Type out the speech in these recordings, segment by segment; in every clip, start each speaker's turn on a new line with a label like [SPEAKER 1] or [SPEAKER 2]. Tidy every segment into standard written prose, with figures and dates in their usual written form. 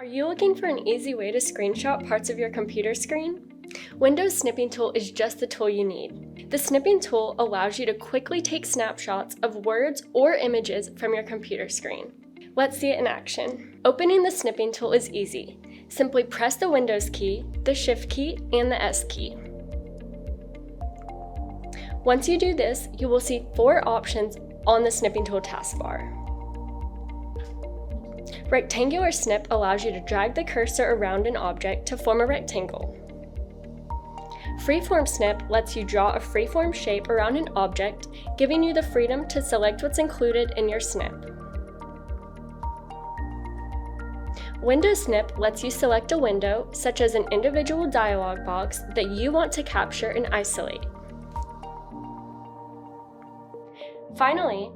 [SPEAKER 1] Are you looking for an easy way to screenshot parts of your computer screen? Windows Snipping Tool is just the tool you need. The Snipping Tool allows you to quickly take snapshots of words or images from your computer screen. Let's see it in action. Opening the Snipping Tool is easy. Simply press the Windows key, the Shift key, and the S key. Once you do this, you will see 4 options on the Snipping Tool taskbar. Rectangular snip allows you to drag the cursor around an object to form a rectangle. Freeform snip lets you draw a freeform shape around an object, giving you the freedom to select what's included in your snip. Window snip lets you select a window, such as an individual dialog box, that you want to capture and isolate. Finally,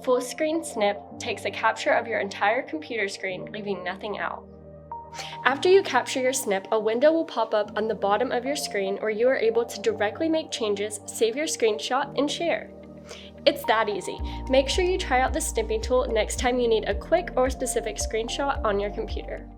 [SPEAKER 1] full screen snip takes a capture of your entire computer screen, leaving nothing out. After you capture your snip, a window will pop up on the bottom of your screen where you are able to directly make changes, save your screenshot, and share. It's that easy. Make sure you try out the Snipping Tool next time you need a quick or specific screenshot on your computer.